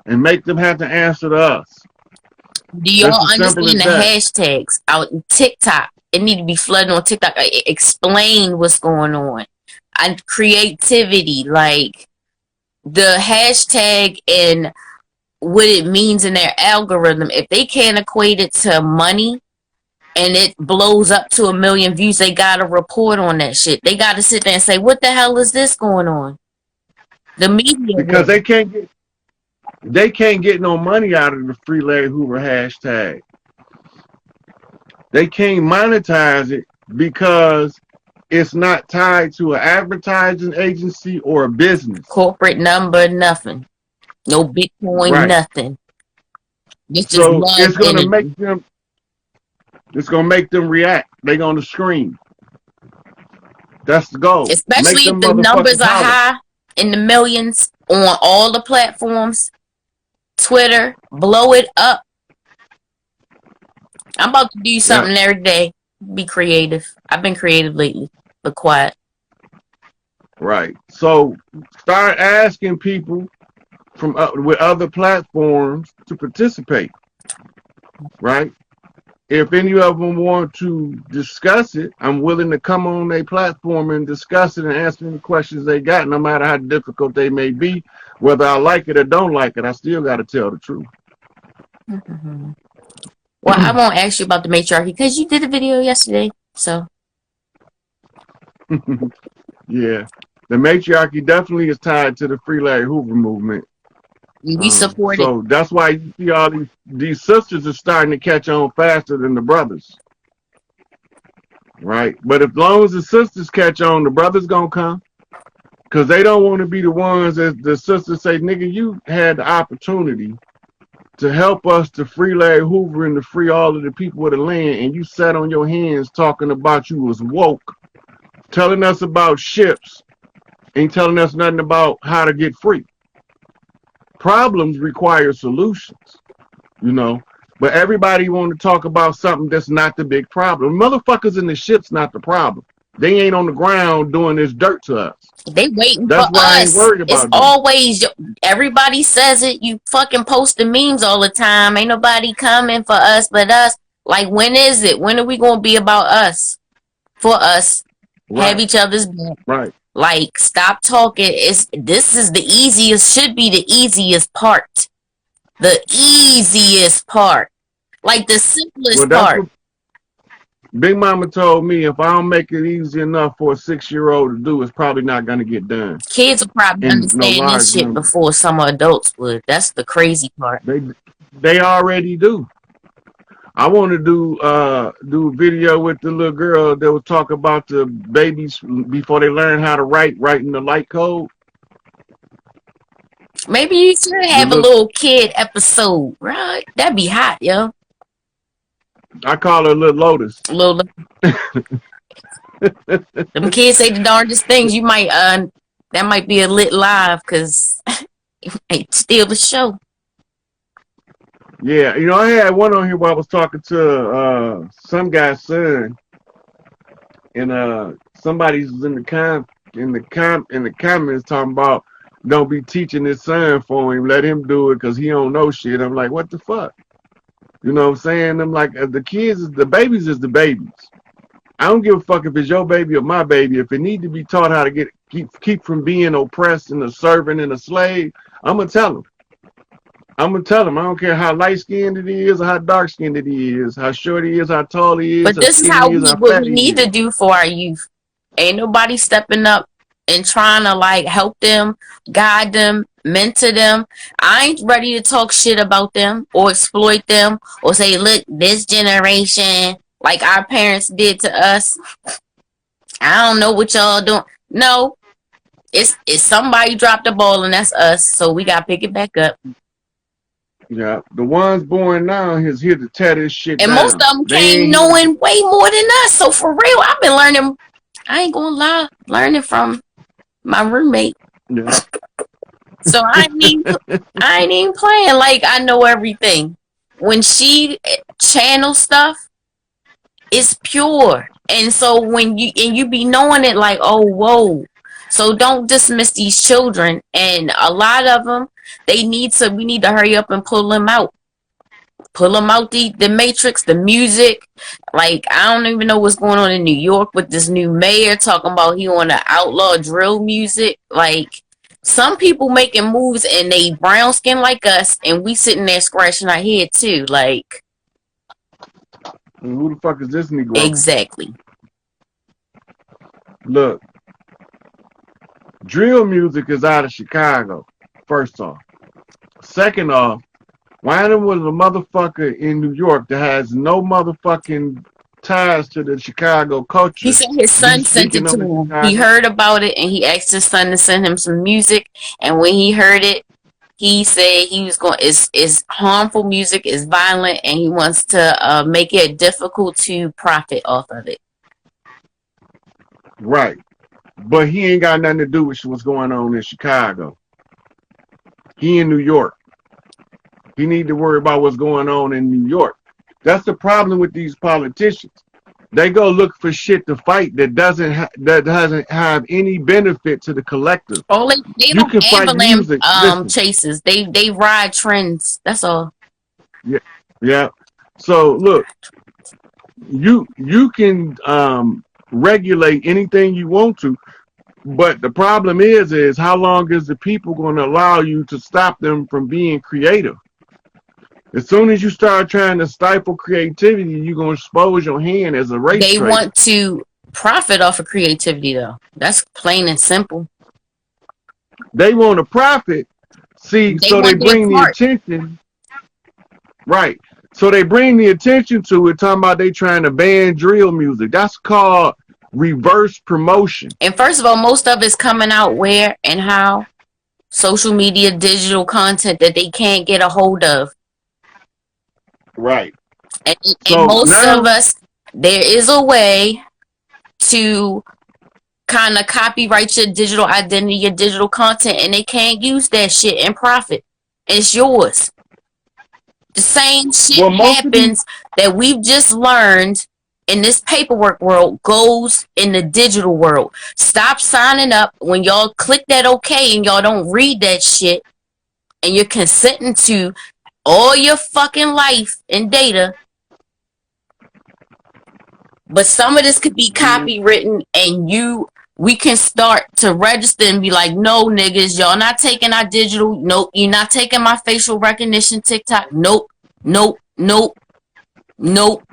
and make them have to answer to us. Do y'all Just as simple understand as the that. hashtags out in TikTok? It need to be flooding on TikTok. Explain what's going on. And creativity, like the hashtag and what it means in their algorithm. If they can't equate it to money and it blows up to 1 million views, they gotta report on that shit. They gotta sit there and say, what the hell is this going on? The media Because will. they can't get no money out of the Free Larry Hoover hashtag. They can't monetize it because it's not tied to an advertising agency or a business. Corporate number, nothing. No Bitcoin, Right. nothing. It's just So love it's gonna energy. make them react. They're gonna scream. That's the goal. Especially if the numbers are high in the millions on all the platforms. Twitter, blow it up. I'm about to do something every day. Be creative. I've been creative lately, but quiet. Right. So start asking people from with other platforms to participate. Right. If any of them want to discuss it, I'm willing to come on their platform and discuss it and answer any questions they got, no matter how difficult they may be. Whether I like it or don't like it, I still got to tell the truth. Mm-hmm. Well, I won't ask you about the matriarchy because you did a video yesterday. So, yeah, the matriarchy definitely is tied to the Free Larry Hoover movement. we support it. So that's why you see all these sisters are starting to catch on faster than the brothers. Right? But as long as the sisters catch on, the brothers gonna come. Because they don't want to be the ones that the sisters say, nigga, you had the opportunity to help us to free Larry Hoover and to free all of the people of the land, and you sat on your hands talking about you was woke, telling us about ships, ain't telling us nothing about how to get free. Problems require solutions, you know. But everybody want to talk about something that's not the big problem. Motherfuckers in the ship's not the problem. They ain't on the ground doing this dirt to us. They waiting That's for why us. I ain't worried about it's them. always, everybody says it. You fucking post the memes all the time. Ain't nobody coming for us but us. Like, when is it? When are we going to be about us? For us. Right. Have each other's back. Right. Like, stop talking. This is the easiest, should be the easiest part. The easiest part. Like, the simplest part. What Big Mama told me, if I don't make it easy enough for a 6-year-old to do, it's probably not going to get done. Kids will probably understand this shit before some adults would. That's the crazy part. They already do. I want to do a video with the little girl that will talk about the babies before they learn how to write in the light code. Maybe you should have a little kid episode, right? That'd be hot, yo. I call her Little Lotus. Little. Them kids say the darndest things. You might that might be a lit live because it might steal the show. Yeah, you know, I had one on here where I was talking to some guy's son, and somebody's in the comments talking about don't be teaching his son for him, let him do it because he don't know shit. I'm like, what the fuck? You know what I'm saying? I'm like, the kids, the babies is the babies. I don't give a fuck if it's your baby or my baby. If it need to be taught how to keep from being oppressed and a servant and a slave, I'm gonna tell them. I don't care how light-skinned it is or how dark-skinned it is, how short he is, how tall he is. But this is what we need to do for our youth. Ain't nobody stepping up and trying to like help them, guide them, mentor them. I ain't ready to talk shit about them or exploit them or say, look, this generation, like our parents did to us. I don't know what y'all doing. No, it's somebody dropped the ball and that's us. So we gotta pick it back up. Yeah, the ones born now is here to tear this shit down. And most of them came knowing way more than us. So for real, I've been learning. I ain't gonna lie, learning from my roommate. Yeah. So I ain't even playing like I know everything. When she channels stuff, it's pure. And so when you be knowing it like, oh, whoa. So don't dismiss these children. And a lot of them, We need to hurry up and pull them out. Pull them out the matrix, the music. Like, I don't even know what's going on in New York with this new mayor talking about he want to outlaw drill music. Like, some people making moves and they brown skin like us, and we sitting there scratching our head too. Like, who the fuck is this Negro? Exactly. Look, drill music is out of Chicago, first off. Second off, Wyndham was a motherfucker in New York that has no motherfucking ties to the Chicago culture. He said his son sent it to him. He heard about it and he asked his son to send him some music. And when he heard it, he said he was going. It's harmful music, it's violent, and he wants to make it difficult to profit off of it. Right, but he ain't got nothing to do with what's going on in Chicago. He in New York. He need to worry about what's going on in New York. That's the problem with these politicians. They go look for shit to fight that doesn't have any benefit to the collective. Oh, they don't ambulance chases. They ride trends. That's all. Yeah. So look, you can regulate anything you want to, but the problem is how long is the people going to allow you to stop them from being creative? As soon as you start trying to stifle creativity, you're going to expose your hand as a race trader. They want to profit off of creativity, though. That's plain and simple. They want to profit. See, so they bring the attention. Right. So they bring the attention to it, talking about they trying to ban drill music. That's called reverse promotion. And first of all, most of it's coming out where and how? Social media, digital content that they can't get a hold of. Right. And most of us, there is a way to kind of copyright your digital identity, your digital content, and they can't use that shit and profit. It's yours. The same shit happens that we've just learned in this paperwork world goes in the digital world. Stop signing up when y'all click that okay and y'all don't read that shit and you're consenting to all your fucking life and data. But some of this could be copywritten and we can start to register and be like, no, niggas, y'all not taking our digital. Nope. You're not taking my facial recognition TikTok. Nope. Nope. Nope. Nope.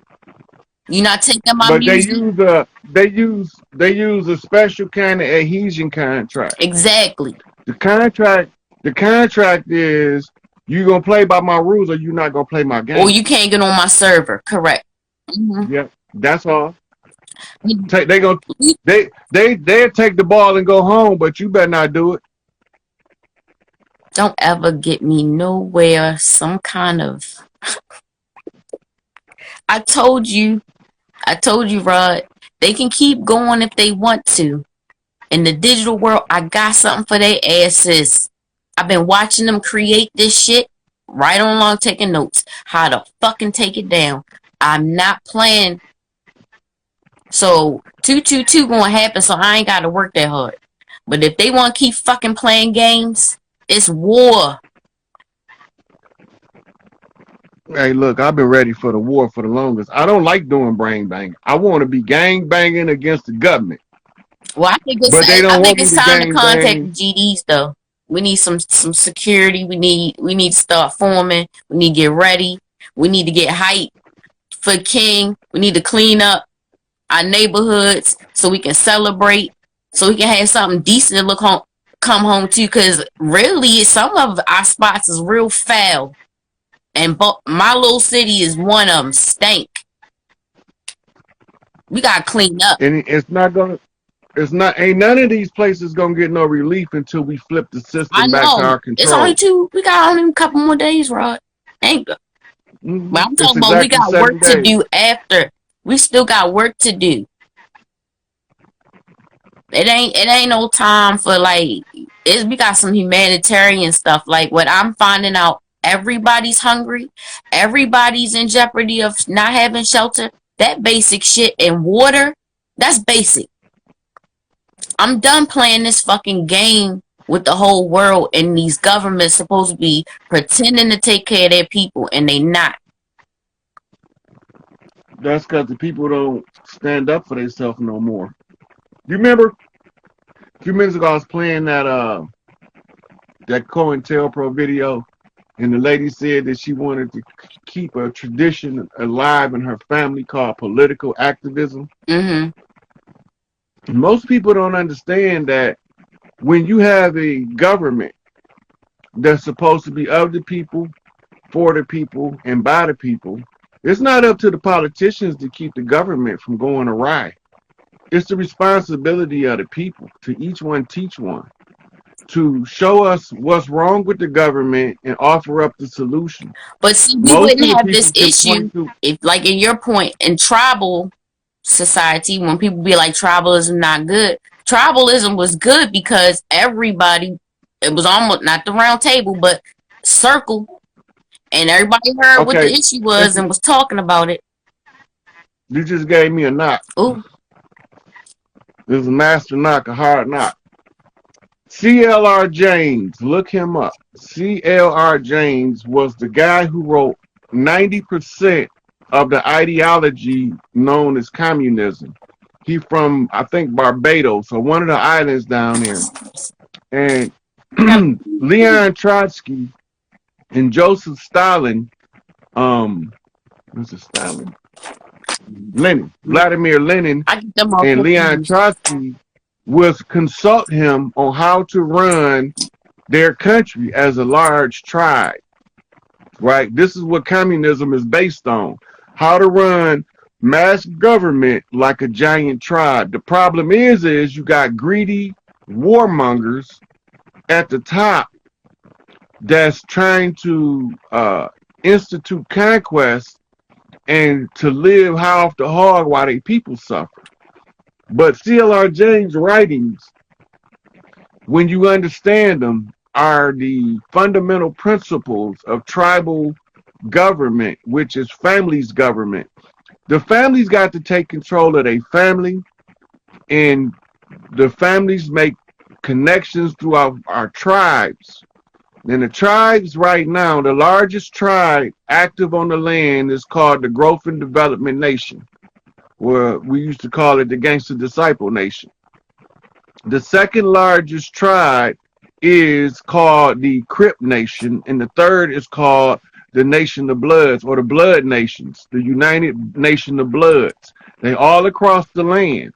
You're not taking my music. But they use a special kind of adhesion contract. Exactly. The contract is you gonna play by my rules or you not gonna play my game. Or you can't get on my server. Correct. Mm-hmm. Yep. That's all. They'll take the ball and go home, but you better not do it. Don't ever get me nowhere. Some kind of. I told you, Rod. They can keep going if they want to. In the digital world, I got something for their asses. I've been watching them create this shit. Right on along, taking notes. How to fucking take it down. I'm not playing. So 222 gonna happen. So I ain't gotta work that hard. But if they want to keep fucking playing games, it's war. Hey, look, I've been ready for the war for the longest. I don't like doing brain banging. I want to be gang banging against the government. Well, I think it's time to contact the GDs though. We need some security. We need to start forming. We need to get ready. We need to get hype for King. We need to clean up our neighborhoods so we can celebrate. So we can have something decent to come home to. Because really, some of our spots is real foul. And my little city is one of them. Stank. We gotta clean up. And ain't none of these places gonna get no relief until we flip the system back to our control. It's we got only a couple more days, Rod. Ain't good. Mm-hmm. But I'm talking about we got work to do after. We still got work to do. It ain't no time for we got some humanitarian stuff. Like what I'm finding out, everybody's hungry, everybody's in jeopardy of not having shelter. That basic shit and water, that's basic. I'm done playing this fucking game with the whole world, and these governments supposed to be pretending to take care of their people, and they not. That's because the people don't stand up for themselves no more. You remember a few minutes ago I was playing that COINTELPRO video, and the lady said that she wanted to keep a tradition alive in her family called political activism. Most people don't understand that when you have a government that's supposed to be of the people, for the people, and by the people, it's not up to the politicians to keep the government from going awry. It's the responsibility of the people to each one teach one, to show us what's wrong with the government and offer up the solution. But see, we Most of wouldn't the have this people can issue point to, if, like in your point, in tribal society, when people be like tribalism not good. Tribalism was good because everybody, it was almost not the round table, but circle, and everybody heard what the okay, issue was and was talking about it. you just gave me a knock. Ooh. This is a master knock, a hard knock. C.L.R. James, look him up. C.L.R. James was the guy who wrote 90% of the ideology known as communism. He from, I think, Barbados, or one of the islands down there. And Leon Trotsky and Joseph Stalin, what's it, Stalin? Lenin, Vladimir Lenin, and Leon Trotsky was consult him on how to run their country as a large tribe, right? This is what communism is based on, how to run mass government like a giant tribe. The problem is you got greedy warmongers at the top that's trying to institute conquest and to live high off the hog while they people suffer. But C.L.R. James' writings, when you understand them, are the fundamental principles of tribal government, which is families government. The families got to take control of their family, and the families make connections throughout our tribes. And the tribes right now, the largest tribe active on the land is called the Growth and Development Nation, where we used to call it the Gangster Disciple Nation. The second largest tribe is called the Crip Nation, and the third is called the Nation of Bloods, or the Blood Nations, the United Nation of Bloods. They all across the land.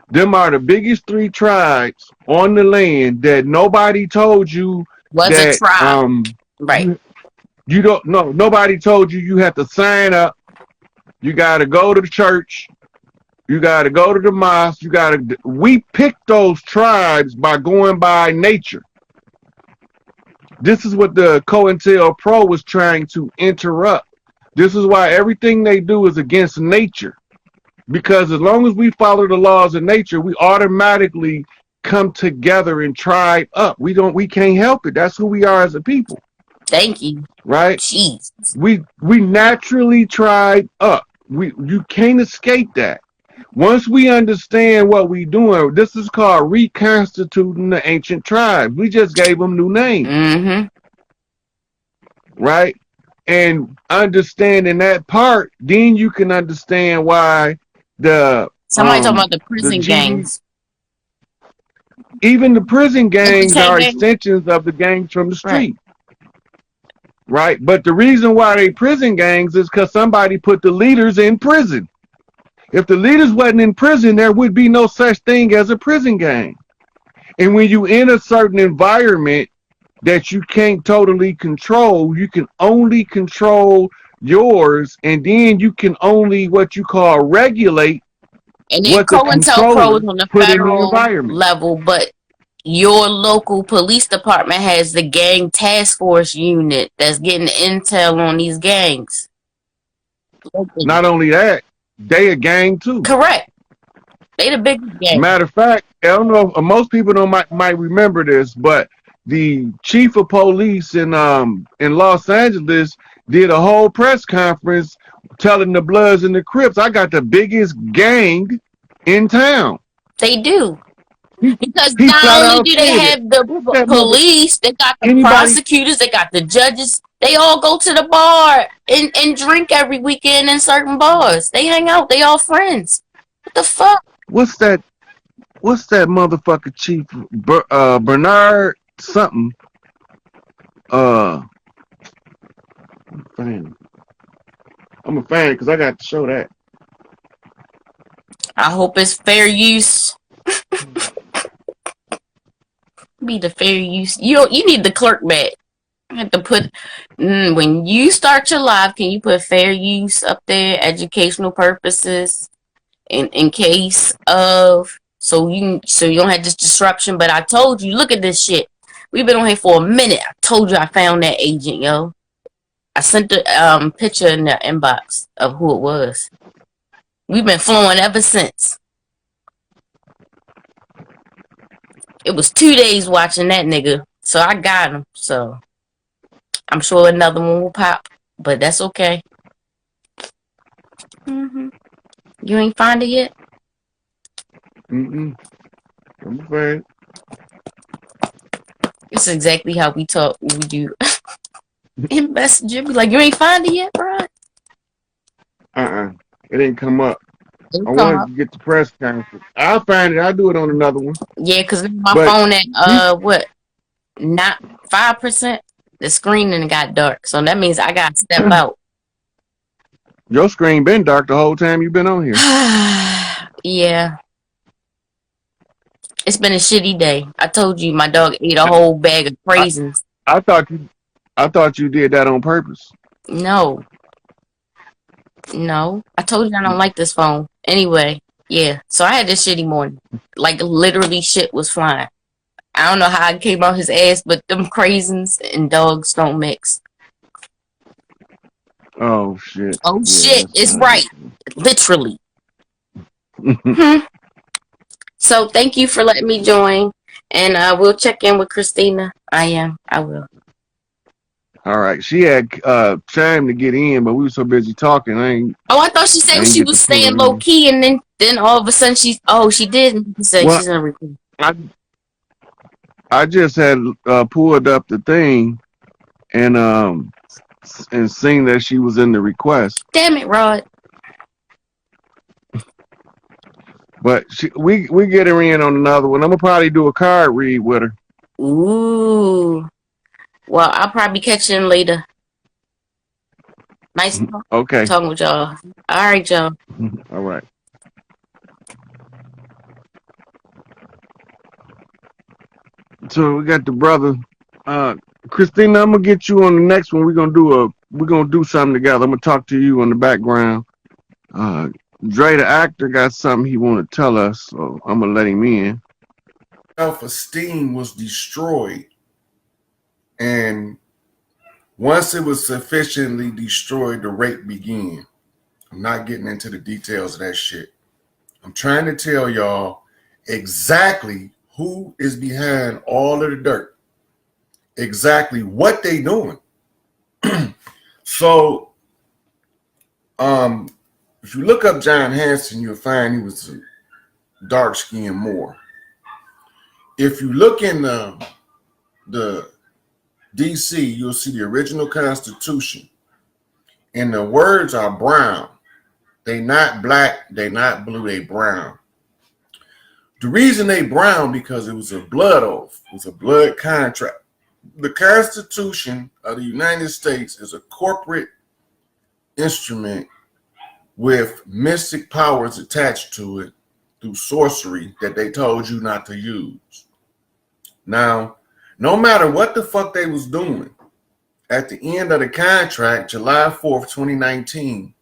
Them are the biggest three tribes on the land that nobody told you was that, a tribe. Right. You don't know. Nobody told you have to sign up. You got to go to the church. You got to go to the mosque. We picked those tribes by going by nature. This is what the COINTELPRO was trying to interrupt. This is why everything they do is against nature. Because as long as we follow the laws of nature, we automatically come together and tribe up. We can't help it. That's who we are as a people. Thank you. Right? Jeez. We naturally tribe up. You can't escape that. Once we understand what we're doing, this is called reconstituting the ancient tribes. We just gave them new names. Right? And understanding that part, then you can understand why somebody talking about the prison gangs. Even the prison gangs are extensions of the gangs from the street. Right? But the reason why they prison gangs is because somebody put the leaders in prison. If the leaders wasn't in prison, there would be no such thing as a prison gang. And when you in a certain environment that you can't totally control, you can only control yours, and then you can only what you call regulate. And then COINTELPRO is on the federal level, but your local police department has the gang task force unit that's getting intel on these gangs. Not only that, they a gang too. Correct. They the big gang. Matter of fact, I don't know if most people might remember this, but the chief of police in Los Angeles did a whole press conference telling the Bloods and the Crips, I got the biggest gang in town. They do. Because He not flat only out do they said it. have the What's that mother? police, they got the Anybody? prosecutors, they got the judges. They all go to the bar and drink every weekend in certain bars. They hang out. They all friends. What the fuck? What's that? What's that motherfucker chief? Bernard something. Uh, fan. I'm a fan because I got to show that. I hope it's fair use. Be the fair use. You need the clerk back. I have to put when you start your live. Can you put fair use up there? Educational purposes, in case of so you don't have this disruption. But I told you, look at this shit. We've been on here for a minute. I told you I found that agent, yo. I sent the picture in the inbox of who it was. We've been flowing ever since. It was 2 days watching that nigga, so I got him. So I'm sure another one will pop, but that's okay. You ain't find it yet? I'm a fan. It's exactly how we talk. We do in Messenger. Be like, you ain't find it yet, bro? It didn't come up. I It'll come wanted up. to get the press conference. I'll find it. I'll do it on another one. Yeah, because my But phone at what? Not 5%. The screen and got dark, so that means I gotta step out. your screen been dark the whole time you've been on here. Yeah, it's been a shitty day. I told you my dog ate a whole bag of I, raisins. I thought you did that on purpose. No, no. I told you I don't like this phone. Anyway, yeah. So I had this shitty morning. Like literally shit was flying. I don't know how I came out his ass, but them craisins and dogs don't mix. Oh shit. Oh Yeah, shit, that's it's not right. Literally. good. So thank you for letting me join. And we'll check in with Christina. I will. All right. She had time to get in, but we were so busy talking. Oh, I thought she I said ain't she get to was pull her staying low in. key, and then all of a sudden she did. And she said Well, she's gonna record. I I just had pulled up the thing and seen that she was in the request. Damn it, Rod. But we get her in on another one. I'm gonna probably do a card read with her. Ooh. Well, I'll probably catch you later. Nice Okay. talking with y'all. All right, y'all. All right. So we got the brother. Christina, I'm gonna get you on the next one. We're gonna do something together. I'm gonna talk to you on the background. Dre the actor got something he wanna tell us, so I'm gonna let him in. Self-esteem was destroyed, and once it was sufficiently destroyed, the rape began. I'm not getting into the details of that shit. I'm trying to tell y'all exactly who is behind all of the dirt, exactly what they doing. So if you look up John Hanson, you'll find he was a dark-skinned Moor. If you look in the DC, you'll see the original Constitution, and the words are brown. They not black, they not blue, they brown. The reason they brown because it was a blood oath, it was a blood contract. The Constitution of the United States is a corporate instrument with mystic powers attached to it through sorcery that they told you not to use. Now, no matter what the fuck they was doing, at the end of the contract, July 4th, 2019,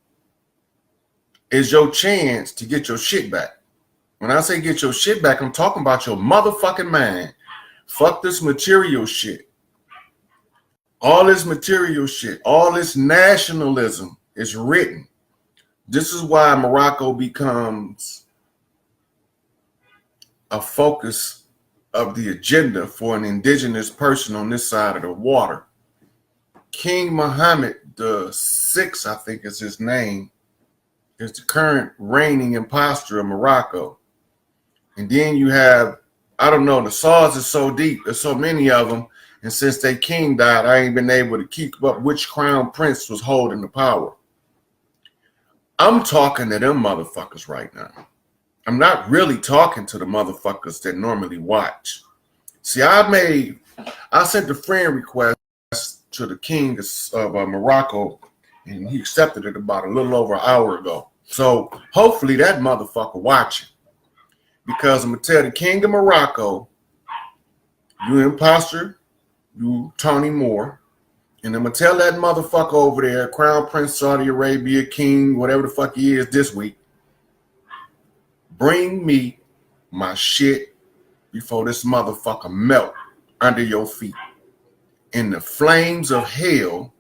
is your chance to get your shit back. When I say get your shit back, I'm talking about your motherfucking mind. Fuck this material shit. All this material shit, all this nationalism is written. This is why Morocco becomes a focus of the agenda for an indigenous person on this side of the water. King Mohammed VI, I think is his name, is the current reigning imposter of Morocco. And then you have I don't know. The saws are so deep. There's so many of them. And since their king died, I ain't been able to keep up which crown prince was holding the power. I'm talking to them motherfuckers right now. I'm not really talking to the motherfuckers that normally watch. See, I sent a friend request to the king of Morocco, and he accepted it about a little over an hour ago. So hopefully that motherfucker watching. Because I'm going to tell the king of Morocco, you imposter, you Tony Moore, and I'm going to tell that motherfucker over there, Crown Prince Saudi Arabia, king, whatever the fuck he is this week, bring me my shit before this motherfucker melt under your feet. In the flames of hell,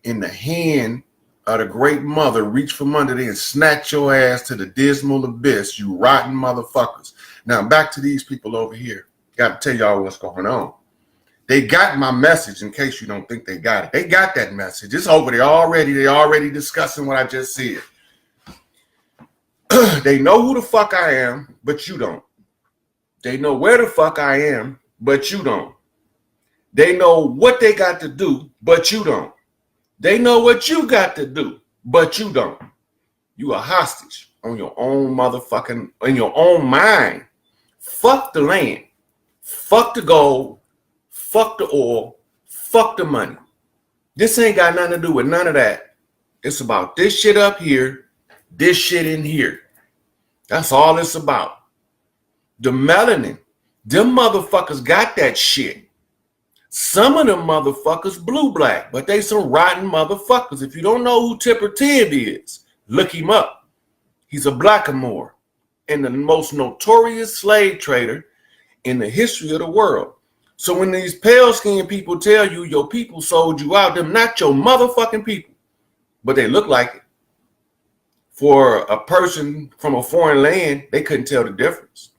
in the hand of the great mother, reach from under there and snatch your ass to the dismal abyss, you rotten motherfuckers. Now back to these people over here. Got to tell y'all what's going on. They got my message in case you don't think they got it. They got that message. It's over there already. They already discussing what I just said. They know who the fuck I am, but you don't. They know where the fuck I am, but you don't. They know what they got to do, but you don't. They know what you got to do, but you don't. You a hostage on your own motherfucking, in your own mind. Fuck the land. Fuck the gold. Fuck the oil. Fuck the money. This ain't got nothing to do with none of that. It's about this shit up here, this shit in here. That's all it's about. The melanin. Them motherfuckers got that shit. Some of them motherfuckers blue-black, but they some rotten motherfuckers. If you don't know who Tipper Tibb is, look him up. He's a blackamoor and the most notorious slave trader in the history of the world. So when these pale-skinned people tell you your people sold you out, them not your motherfucking people, but they look like it. For a person from a foreign land, they couldn't tell the difference.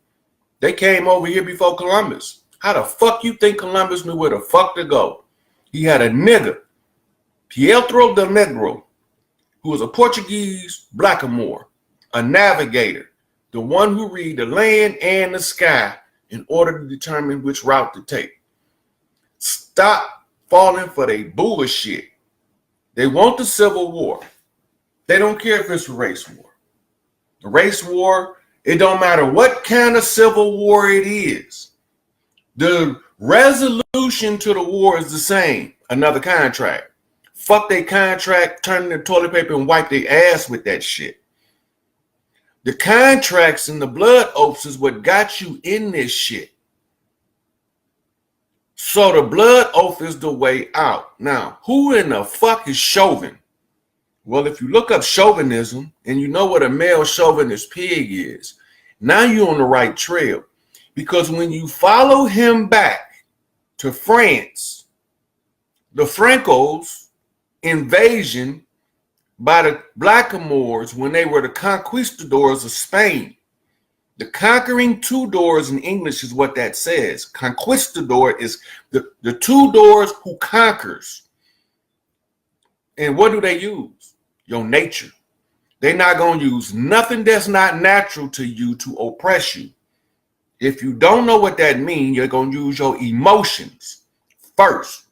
They came over here before Columbus. How the fuck you think Columbus knew where the fuck to go? He had a nigga, Pietro del Negro, who was a Portuguese blackamoor, a navigator, the one who read the land and the sky in order to determine which route to take. Stop falling for their bullshit. They want the Civil War. They don't care if it's a race war. The race war, it don't matter what kind of civil war it is. The resolution to the war is the same. Another contract. Fuck their contract, turn the toilet paper and wipe their ass with that shit. The contracts and the blood oaths is what got you in this shit. So the blood oath is the way out. Now, who in the fuck is Chauvin? Well, if you look up chauvinism and you know what a male chauvinist pig is, now you're on the right trail. Because when you follow him back to France, the Francos invasion by the blackamoors when they were the conquistadors of Spain. The conquering two doors in English is what that says. Conquistador is the two doors who conquers. And what do they use? Your nature. They're not going to use nothing that's not natural to you to oppress you. If you don't know what that means, you're going to use your emotions first.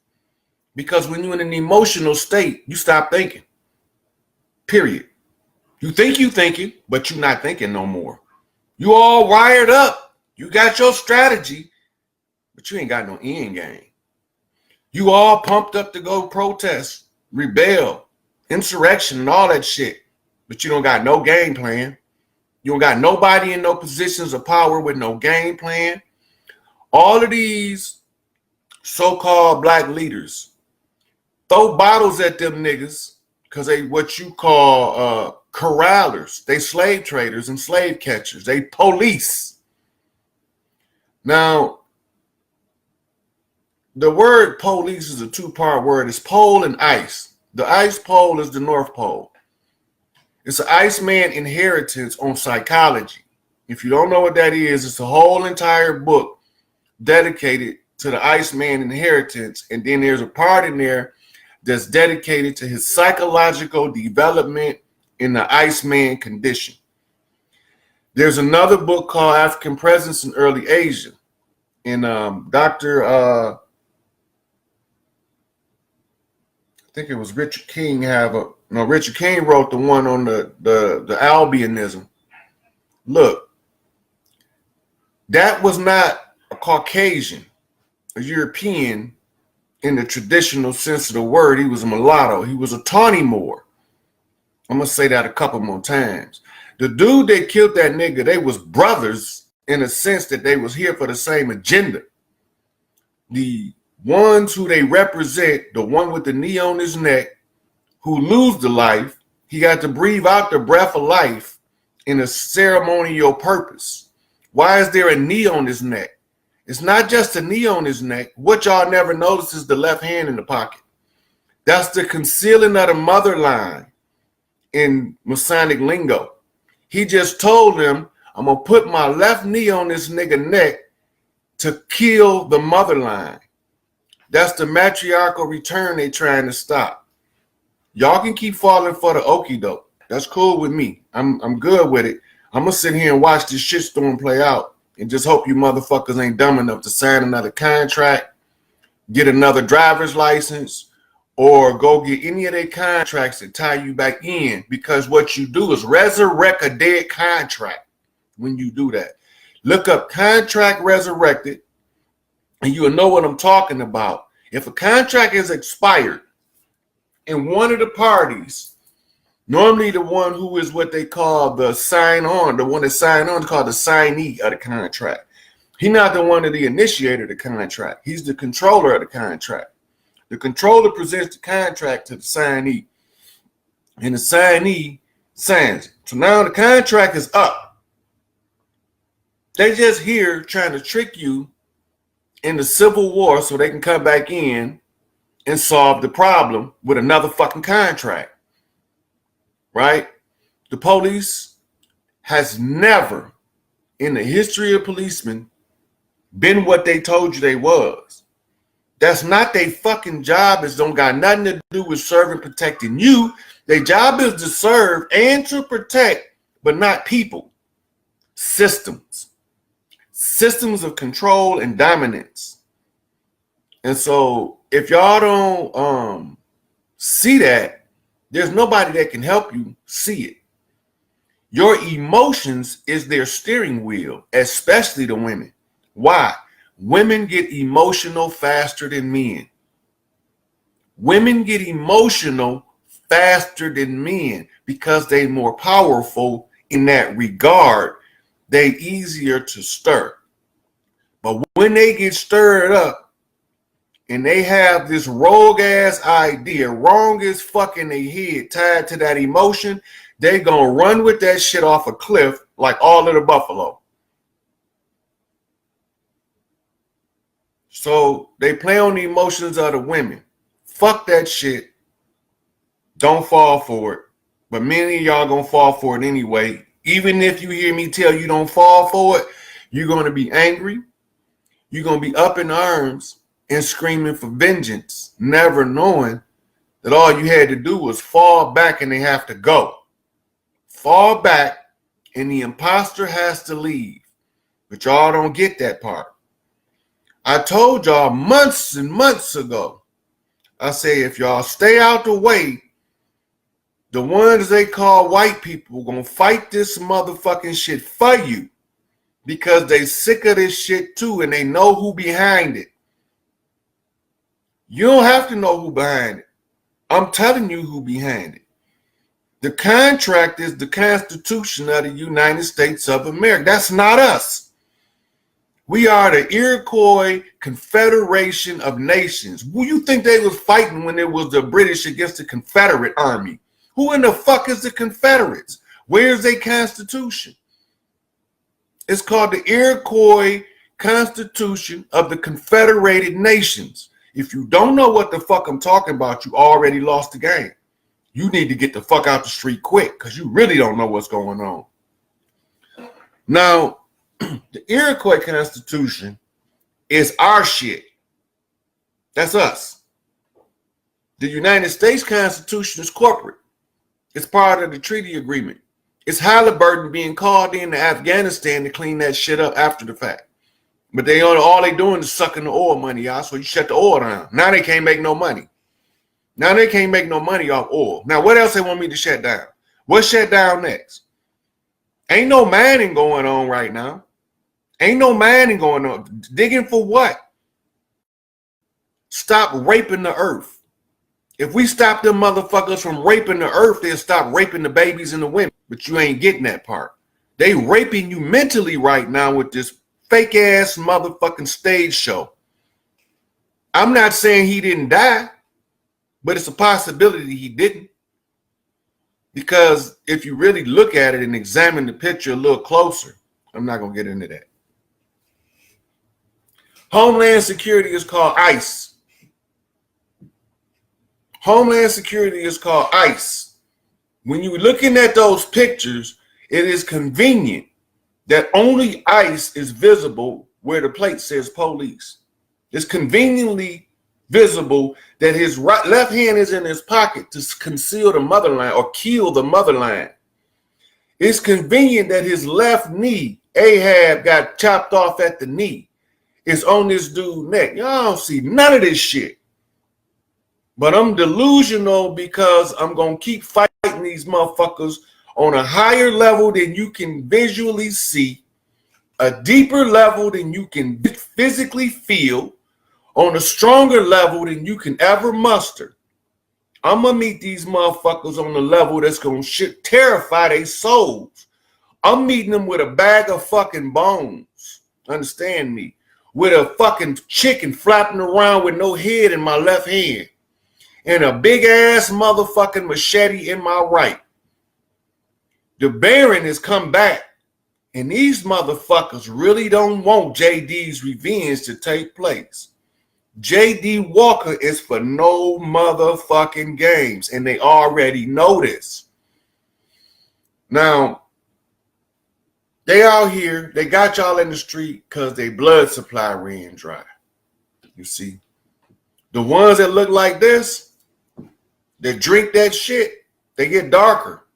Because when you're in an emotional state, you stop thinking. Period. You think you're thinking, but you're not thinking no more. You all wired up. You got your strategy, but you ain't got no end game. You all pumped up to go protest, rebel, insurrection, and all that shit, but you don't got no game plan. You don't got nobody in no positions of power with no game plan. All of these so-called black leaders throw bottles at them niggas because they what you call corrallers. They slave traders and slave catchers. They police. Now, the word police is a two-part word. It's pole and ice. The ice pole is the North Pole. It's an Iceman inheritance on psychology. If you don't know what that is, it's a whole entire book dedicated to the Iceman inheritance. And then there's a part in there that's dedicated to his psychological development in the Iceman condition. There's another book called African Presence in Early Asia. And Dr. I think it was Richard King Richard King wrote the one on the albinism. Look, that was not a Caucasian, a European in the traditional sense of the word. He was a mulatto. He was a tawny Moor. I'm going to say that a couple more times. The dude that killed that nigga, they was brothers in a sense that they was here for the same agenda. The ones who they represent, the one with the knee on his neck, who lose the life, he got to breathe out the breath of life in a ceremonial purpose. Why is there a knee on his neck? It's not just a knee on his neck. What y'all never notice is the left hand in the pocket. That's the concealing of the mother line in Masonic lingo. He just told them, I'm going to put my left knee on this nigga neck to kill the mother line. That's the matriarchal return they trying to stop. Y'all can keep falling for the okie doke. That's cool with me. I'm good with it. I'm going to sit here and watch this shitstorm play out and just hope you motherfuckers ain't dumb enough to sign another contract, get another driver's license, or go get any of their contracts that tie you back in, because what you do is resurrect a dead contract when you do that. Look up contract resurrected and you will know what I'm talking about. If a contract is expired and one of the parties, normally the one who is what they call the sign-on, the one that signed on is called the signee of the contract. He's not the one that the initiator of the contract. He's the controller of the contract. The controller presents the contract to the signee, and the signee signs it. So now the contract is up. They just here trying to trick you in the Civil War so they can come back in and solve the problem with another fucking contract. Right? The police has never in the history of policemen been what they told you they was. That's not their fucking job. It don't got nothing to do with serving, protecting you. Their job is to serve and to protect, but not people. Systems. Systems of control and dominance. And so if y'all don't see that, there's nobody that can help you see it. Your emotions is their steering wheel, especially the women. Why? Women get emotional faster than men. Women get emotional faster than men because they're more powerful in that regard. They easier to stir. But when they get stirred up and they have this rogue ass idea, wrong as fucking their head tied to that emotion, they gonna run with that shit off a cliff like all of the buffalo. So they play on the emotions of the women. Fuck that shit. Don't fall for it. But many of y'all gonna fall for it anyway. Even if you hear me tell you don't fall for it, you're gonna be angry. You're gonna be up in arms and screaming for vengeance, never knowing that all you had to do was fall back and they have to go. Fall back and the imposter has to leave. But y'all don't get that part. I told y'all months and months ago, I say if y'all stay out the way, the ones they call white people gonna fight this motherfucking shit for you because they sick of this shit too and they know who behind it. You don't have to know who behind it. I'm telling you who behind it. The contract is the Constitution of the United States of America. That's not us. We are the Iroquois Confederation of Nations. Who you think they was fighting when it was the British against the Confederate Army? Who in the fuck is the Confederates? Where's their Constitution? It's called the Iroquois Constitution of the Confederated Nations. If you don't know what the fuck I'm talking about, you already lost the game. You need to get the fuck out the street quick because you really don't know what's going on. Now, the Iroquois Constitution is our shit. That's us. The United States Constitution is corporate. It's part of the treaty agreement. It's Halliburton being called into Afghanistan to clean that shit up after the fact. But all they doing is sucking the oil money out. So you shut the oil down. Now they can't make no money. Now they can't make no money off oil. Now what else they want me to shut down? What shut down next? Ain't no mining going on right now. Ain't no mining going on. Digging for what? Stop raping the earth. If we stop them motherfuckers from raping the earth, they'll stop raping the babies and the women. But you ain't getting that part. They raping you mentally right now with this fake ass motherfucking stage show. I'm not saying he didn't die, but it's a possibility he didn't. Because if you really look at it and examine the picture a little closer, I'm not going to get into that. Homeland Security is called ICE. Homeland Security is called ICE. When you're looking at those pictures, it is convenient that only ICE is visible where the plate says police. It's conveniently visible that his left hand is in his pocket to conceal the motherland or kill the motherland. It's convenient that his left knee, Ahab, got chopped off at the knee. It's on this dude's neck. Y'all don't see none of this shit. But I'm delusional because I'm going to keep fighting these motherfuckers on a higher level than you can visually see, a deeper level than you can physically feel, on a stronger level than you can ever muster. I'm going to meet these motherfuckers on the level that's going to terrify their souls. I'm meeting them with a bag of fucking bones. Understand me? With a fucking chicken flapping around with no head in my left hand. And a big ass motherfucking machete in my right. The Baron has come back. And these motherfuckers really don't want JD's revenge to take place. JD Walker is for no motherfucking games. And they already know this. Now, they out here, they got y'all in the street because their blood supply ran dry. You see? The ones that look like this, that drink that shit, they get darker.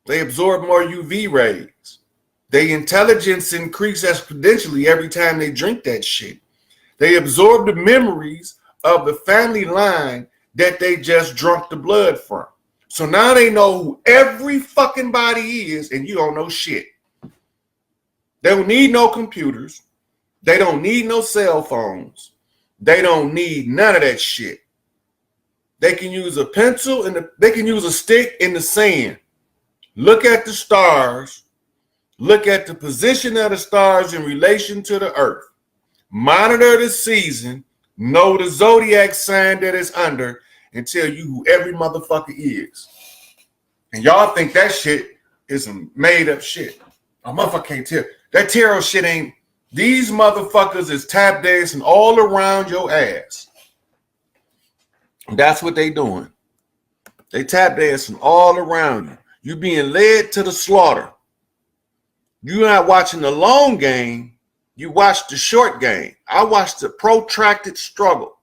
They absorb more UV rays. Their intelligence increase exponentially every time they drink that shit. They absorb the memories of the family line that they just drunk the blood from. So now they know who every fucking body is, and you don't know shit. They don't need no computers. They don't need no cell phones. They don't need none of that shit. They can use a pencil and they can use a stick in the sand. Look at the stars. Look at the position of the stars in relation to the earth. Monitor the season. Know the zodiac sign that it's under and tell you who every motherfucker is. And y'all think that shit is some made up shit. A motherfucker can't tell. That tarot shit ain't. These motherfuckers is tap dancing all around your ass. That's what they doing. They tap dancing all around you. You being led to the slaughter. You're not watching the long game. You watch the short game. I watched the protracted struggle.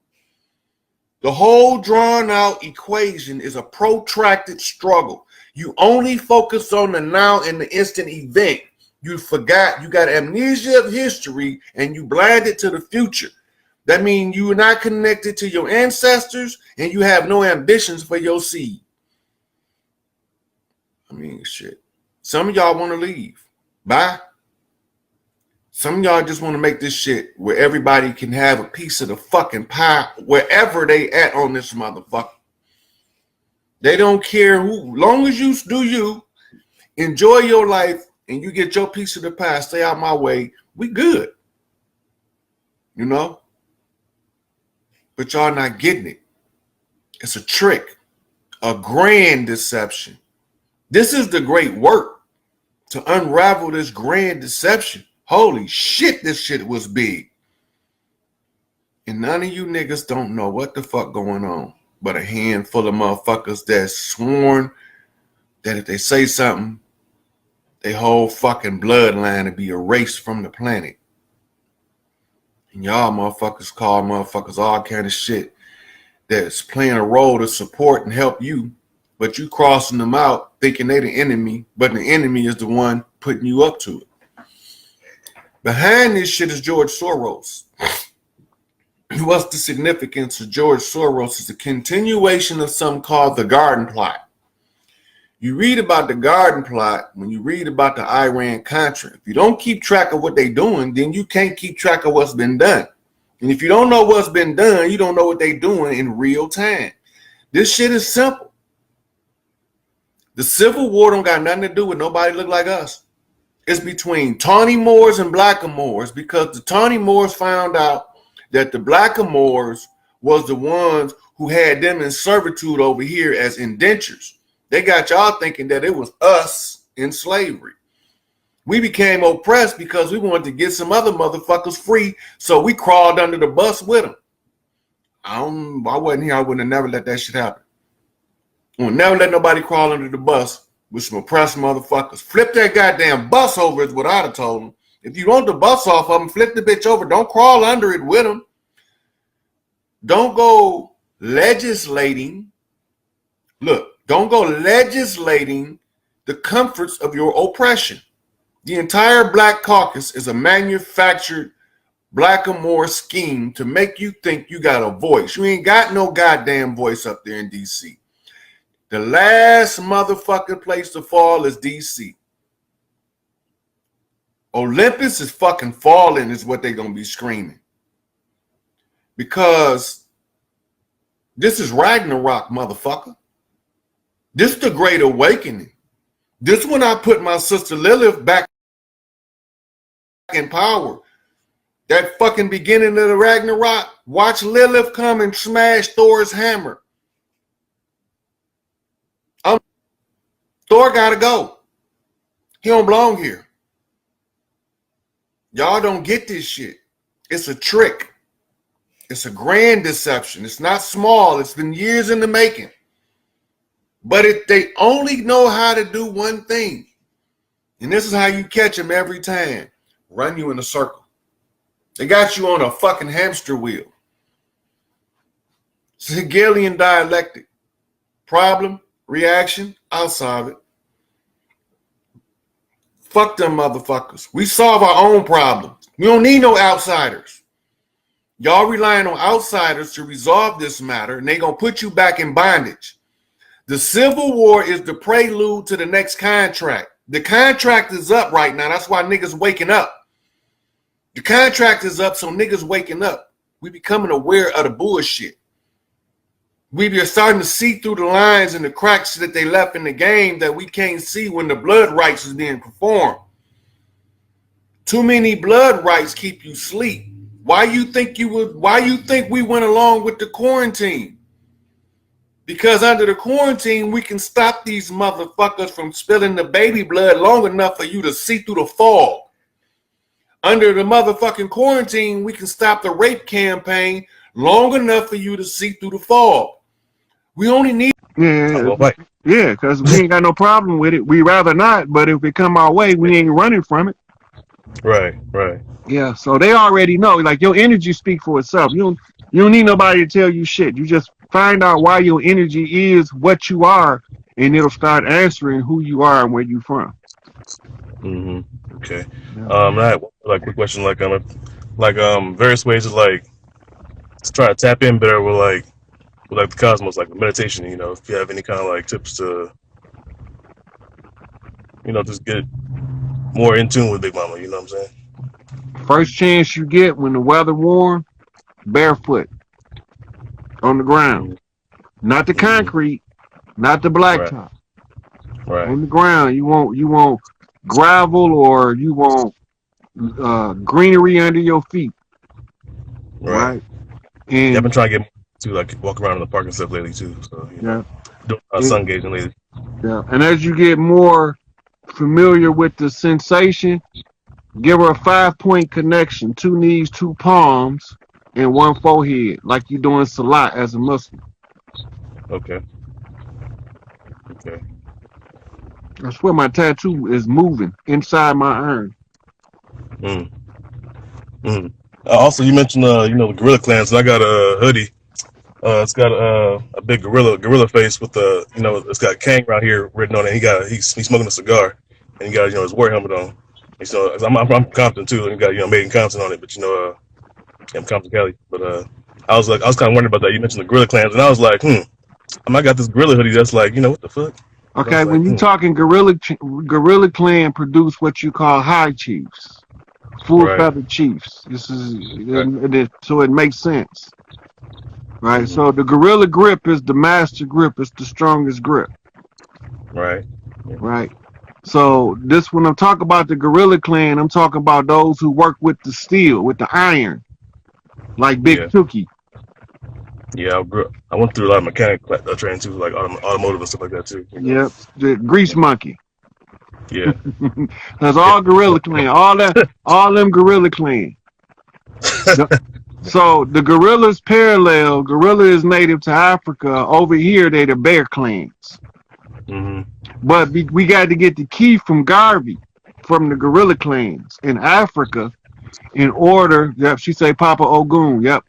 The whole drawn out equation is a protracted struggle. You only focus on the now and the instant event. You forgot, you got amnesia of history and you blinded to the future. That means you are not connected to your ancestors and you have no ambitions for your seed. I mean, shit. Some of y'all want to leave. Bye. Some of y'all just want to make this shit where everybody can have a piece of the fucking pie wherever they at on this motherfucker. They don't care who. Long as you do you, enjoy your life, and you get your piece of the pie, stay out my way, we good. You know? But y'all not getting it. It's a trick. A grand deception. This is the great work to unravel this grand deception. Holy shit, this shit was big. And none of you niggas don't know what the fuck going on. But a handful of motherfuckers that's sworn that if they say something, their whole fucking bloodline to be erased from the planet. And y'all motherfuckers call motherfuckers all kind of shit that's playing a role to support and help you, but you crossing them out thinking they the enemy, but the enemy is the one putting you up to it. Behind this shit is George Soros. What's the significance of George Soros? Is a continuation of something called the Garden Plot. You read about the Garden Plot when you read about the Iran-Contra. If you don't keep track of what they're doing, then you can't keep track of what's been done. And if you don't know what's been done, you don't know what they're doing in real time. This shit is simple. The Civil War don't got nothing to do with nobody look like us. It's between Tawny Moors and Blackamoors, because the Tawny Moors found out that the Blackamoors was the ones who had them in servitude over here as indentures. They got y'all thinking that it was us in slavery. We became oppressed because we wanted to get some other motherfuckers free, so we crawled under the bus with them. I wasn't here. I wouldn't have never let that shit happen. I would never let nobody crawl under the bus with some oppressed motherfuckers. Flip that goddamn bus over is what I'd have told them. If you want the bus off of them, flip the bitch over. Don't crawl under it with them. Don't go legislating. Look, don't go legislating the comforts of your oppression. The entire Black Caucus is a manufactured Blackamoor scheme to make you think you got a voice. You ain't got no goddamn voice up there in D.C. The last motherfucking place to fall is D.C. Olympus is fucking falling is what they're going to be screaming. Because this is Ragnarok, motherfucker. This is the Great Awakening. This when I put my sister Lilith back in power. That fucking beginning of the Ragnarok. Watch Lilith come and smash Thor's hammer. Thor gotta go. He don't belong here. Y'all don't get this shit. It's a trick. It's a grand deception. It's not small. It's been years in the making. But if they only know how to do one thing, and this is how you catch them every time, run you in a circle. They got you on a fucking hamster wheel. It's a Hegelian dialectic. Problem, reaction, I'll solve it. Fuck them motherfuckers. We solve our own problems. We don't need no outsiders. Y'all relying on outsiders to resolve this matter, and they gonna put you back in bondage. The Civil War is the prelude to the next contract. The contract is up right now. That's why niggas waking up. The contract is up, so niggas waking up. We becoming aware of the bullshit. We are starting to see through the lines and the cracks that they left in the game that we can't see when the blood rites is being performed. Too many blood rites keep you asleep. Why you think we went along with the quarantine? Because under the quarantine, we can stop these motherfuckers from spilling the baby blood long enough for you to see through the fog. Under the motherfucking quarantine, we can stop the rape campaign long enough for you to see through the fog. We only need... Yeah, because we ain't got no problem with it. We rather not, but if it come our way, we ain't running from it. Right. Yeah, so they already know. Like, your energy speak for itself. You don't need nobody to tell you shit. You just find out why your energy is what you are, and it'll start answering who you are and where you from. Okay. Yeah. I had like a quick question, like various ways of like trying to tap in better with the cosmos, like meditation. You know, if you have any kind of like tips to, just get more in tune with Big Mama. You know what I'm saying? First chance you get when the weather warm, barefoot on the ground, not the concrete, not the blacktop. Right. On the ground. You want gravel, or you want greenery under your feet. Right. And I've been trying to get to like walk around in the park and stuff lately too. So doing sun gazing lately. Yeah. And as you get more familiar with the sensation, give her a 5-point connection: 2 knees, 2 palms, and 1 forehead, like you're doing Salat as a Muslim. Okay. I swear my tattoo is moving inside my urn. Also, you mentioned the gorilla clan. So I got a hoodie. It's got a big gorilla face with it's got Kang right here written on it. He's smoking a cigar, and he got his war helmet on. So I'm Compton too, and got made in Compton on it, but I'm Compton Cali. But I was kind of wondering about that. You mentioned the gorilla clans, and I was like, I got this gorilla hoodie that's like, what the fuck? And I Okay, was like, when you talking gorilla clan produce what you call high chiefs, full right, feather chiefs. This is right, so it makes sense, right? mm-hmm. So the gorilla grip is the master grip. It's the strongest grip, Right, right? So this when I'm talking about the gorilla clan, I'm talking about those who work with the steel, with the iron, like Big yeah, Tookie. yeah. I went through a lot of mechanic training too, like automotive and stuff like that too. Yep, the grease monkey. Yeah, That's yeah, all gorilla clan. All them gorilla clan. So the gorillas parallel. Gorilla is native to Africa. Over here, they the bear clans. mm-hmm. But we got to get the key from Garvey, from the gorilla clans in Africa, in order. Yep, she say Papa Ogun. Yep,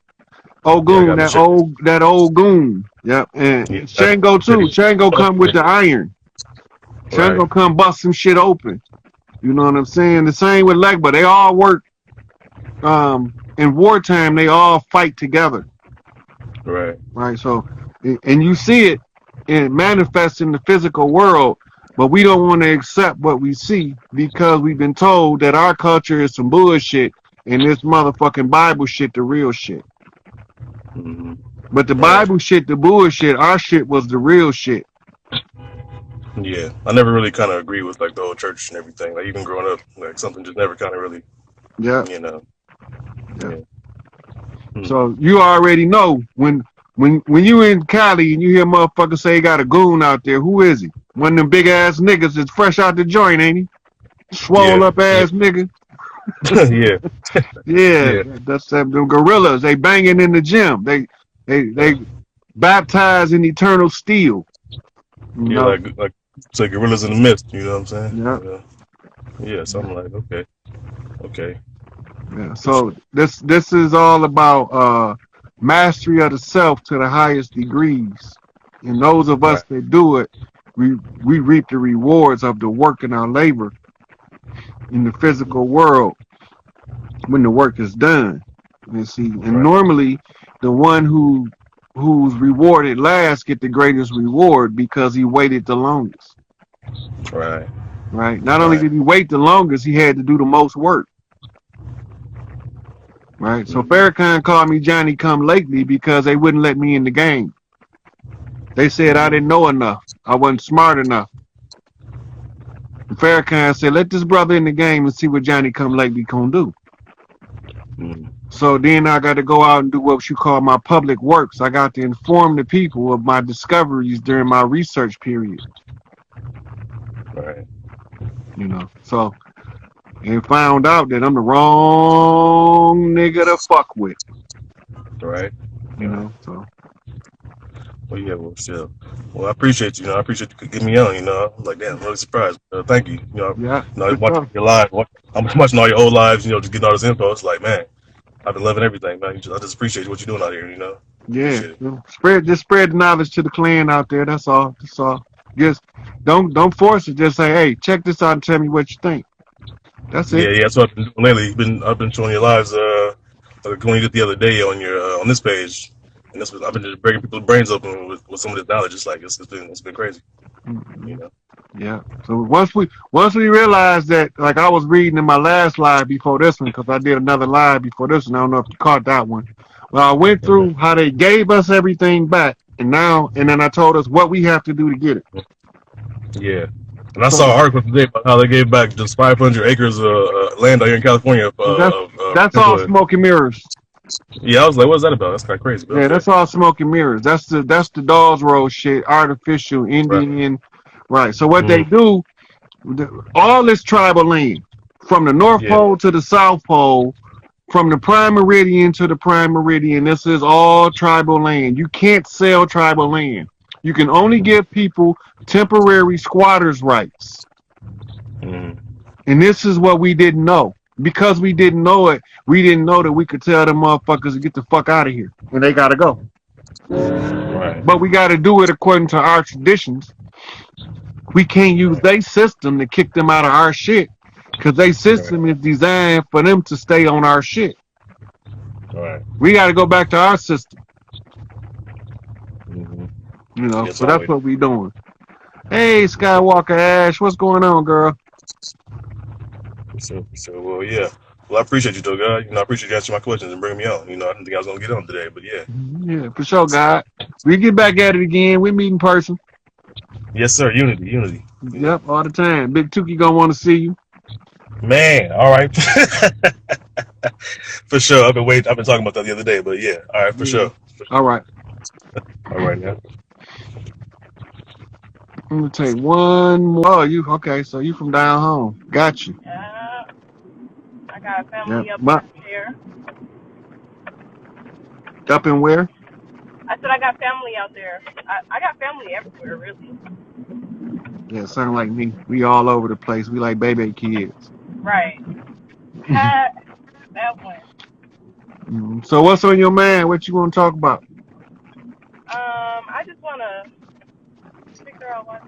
Yeah. I Ogun, got that old goon. Yep, and yeah, Shango too. Shango come with the iron. right, Shango come bust some shit open. You know what I'm saying? The same with Legba. They all work. In wartime, they all fight together. right, Right. So, and you see it manifest in the physical world, but we don't want to accept what we see because we've been told that our culture is some bullshit and this motherfucking Bible shit the real shit. mm-hmm. But the Right. Bible shit the bullshit, our shit was the real shit. Yeah, I never really kind of agree with like the whole church and everything. Like even growing up, like something just never kind of really, Yeah. Yeah. So you already know when you in Cali and you hear motherfuckers say he got a goon out there, who is he? One of them big ass niggas that's fresh out the joint, ain't he? Swole up ass nigga. Yeah, Yeah, that's them gorillas. They banging in the gym. They baptized in eternal steel. You yeah, know? like it's like gorillas in the mist. You know what I'm saying? Yeah. Yeah. So I'm like, okay. Yeah. So this is all about mastery of the self to the highest degrees. And those of us Right, that do it, we reap the rewards of the work and our labor in the physical world when the work is done. You see, and right, normally the one who's rewarded last get the greatest reward because he waited the longest. right, Right. Not only did he wait the longest, he had to do the most work. Right. So Farrakhan called me Johnny Come Lately because they wouldn't let me in the game. They said I didn't know enough. I wasn't smart enough. And Farrakhan said, let this brother in the game and see what Johnny Come Lately gonna do. So then I got to go out and do what you call my public works. I got to inform the people of my discoveries during my research period. right. You know, so and found out that I'm the wrong nigga to fuck with. Right. You know, so. Well, yeah, well, shit. Well, I appreciate you. I appreciate you getting me on. I'm like, damn, I'm really surprised. Thank you. Yeah. Watching your live, I'm watching all your old lives. Just getting all this info. It's like, man, I've been loving everything, man. I just appreciate what you're doing out here. Yeah. Spread the knowledge to the clan out there. That's all. That's all. Just don't force it. Just say, hey, check this out and tell me what you think. That's it. Yeah. That's what I've been doing lately. I've been showing your lives. Like when you did the other day on your on this page, and I've been just breaking people's brains open with some of this knowledge. It's like it's been crazy. Yeah. So once we realized that, like I was reading in my last live before this one, because I did another live before this one. I don't know if you caught that one. Well, I went through how they gave us everything back, and then I told us what we have to do to get it. Yeah. And I saw an article today about how they gave back just 500 acres of land out here in California. That's all smoke and mirrors. Yeah, I was like, what's that about? That's kind of crazy. Yeah, okay. That's all smoke and mirrors. That's the Dawes Road shit, artificial, Indian. Right. So what they do, all this tribal land, from the North Pole to the South Pole, from the prime meridian to the prime meridian, this is all tribal land. You can't sell tribal land. You can only give people temporary squatters' rights. And this is what we didn't know. Because we didn't know it, we didn't know that we could tell them motherfuckers to get the fuck out of here. And they got to go. Right. But we got to do it according to our traditions. We can't use their system to kick them out of our shit. Because their system is designed for them to stay on our shit. All right. We got to go back to our system. Mm-hmm. You know, Yes, so that's what we doing. Hey, Skywalker Ash, what's going on, girl? So, well, yeah. Well, I appreciate you, though, God. You know, I appreciate you answering my questions and bringing me on. You know, I didn't think I was gonna get on today, but yeah. Yeah, for sure, God. We get back at it again. We meet in person. Yes, sir. Unity. You know. Yep, all the time. Big Tukey gonna want to see you. Man, all right. For sure. I've been talking about that the other day, but yeah. All right, for Yeah. sure. All right. All right, now. I'm gonna take one more. Oh, you okay? So you from down home? Got you. Yeah, I got Yep. family up But here. up in where? I said I got family out there. I got family everywhere, really. Yeah, sound like me. We all over the place. We like baby kids. Right. That one. So what's on your mind? What you want to talk about? I just wanna figure out what.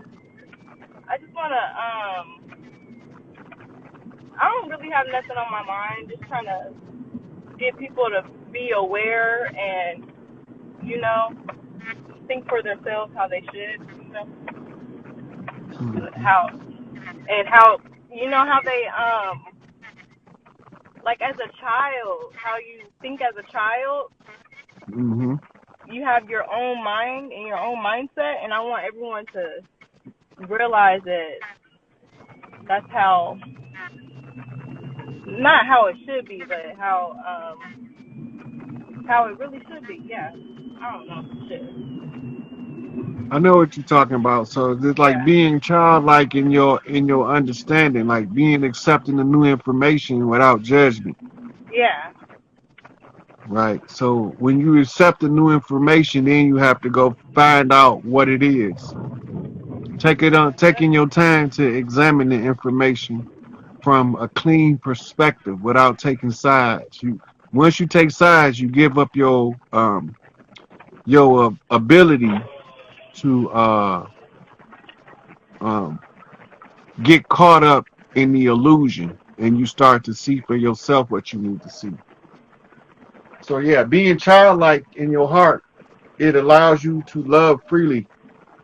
I just wanna I don't really have nothing on my mind. Just trying to get people to be aware and think for themselves how they should. How how they like as a child, how you think as a child. Mm-hmm. You have your own mind and your own mindset, and I want everyone to realize that that's not how it should be, but how it really should be. Yeah, I don't know. Shit. I know what you're talking about. So it's like Yeah, being childlike in your understanding, like being accepting the new information without judgment. yeah, Right. So when you accept the new information, then you have to go find out what it is. Taking your time to examine the information from a clean perspective without taking sides. Once you take sides, you give up your ability to um, get caught up in the illusion, and you start to see for yourself what you need to see. So yeah, being childlike in your heart, it allows you to love freely,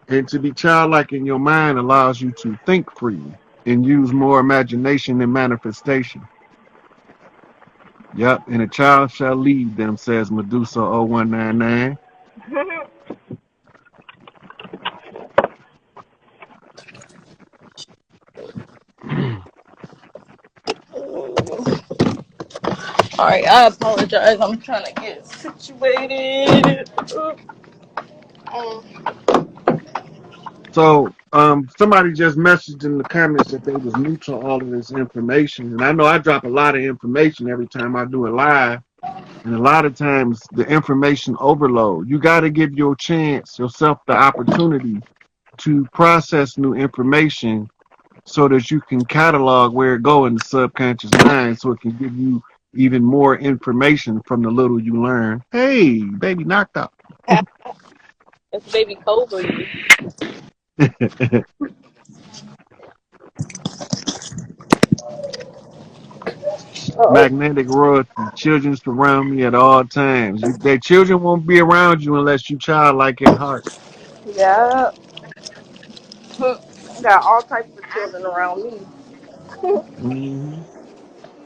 and to be childlike in your mind allows you to think freely and use more imagination and manifestation. Yep, and a child shall lead them, says Medusa 0199. All right, I apologize. I'm trying to get situated. So somebody just messaged in the comments that they was new to all of this information. And I know I drop a lot of information every time I do a live. And a lot of times the information overload. You got to give yourself the opportunity to process new information so that you can catalog where it go in the subconscious mind so it can give you even more information from the little you learn. Hey, baby knocked out. It's baby Cobra. Uh-oh. Magnetic royalty. Children surround me at all times. Their children won't be around you unless you childlike at heart. Yeah. Got all types of children around me. hmm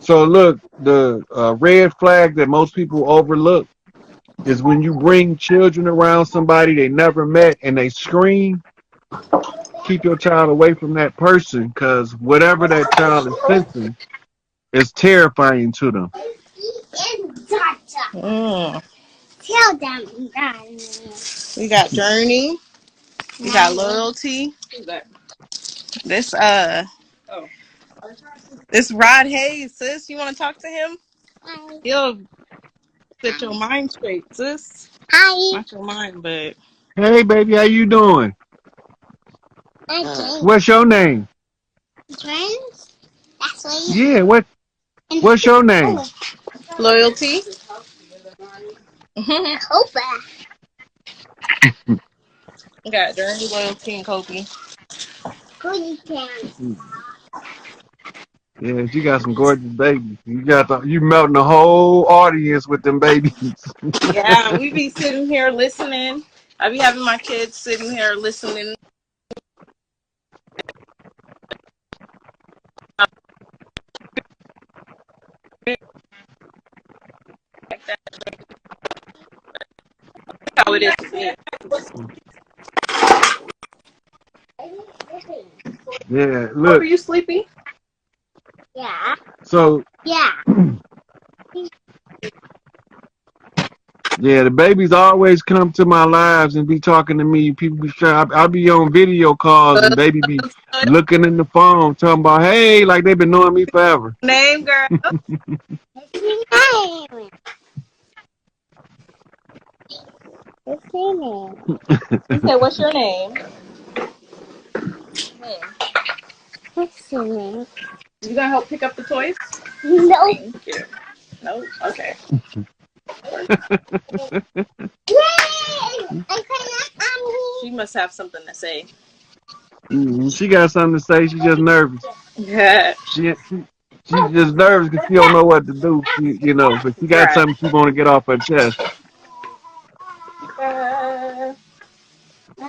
So look, the red flag that most people overlook is when you bring children around somebody they never met and they scream. Keep your child away from that person because whatever that child is sensing is terrifying to them. Mm. We got Journey. We got Loyalty. Who's that? This Rod Hayes, sis. You want to talk to him? Hi. He'll set your mind straight, sis. Hi. Not your mind, but. Hey, baby, how you doing? Okay. What's your name? Friends? That's what Yeah, what's your name? Loyalty. Cobra. We got Journey, Loyalty, and Kobe. Yeah, she got some gorgeous babies. You melting the whole audience with them babies. Yeah, we be sitting here listening. I be having my kids sitting here listening. Like that. That's how it is with me. Yeah, Oh, are look. you sleepy? So yeah, the babies always come to my lives and be talking to me. People be trying. I be on video calls and baby be looking in the phone, talking about, hey, like they've been knowing me forever. Name, girl. What's your name? He said, "What's your name?" What's your name? You gonna help pick up the toys? No. Thank you. No. Okay. She must have something to say. She got something to say. She just nervous. Yeah. She's just nervous because she don't know what to do. But she got Right. something she want to get off her chest. Let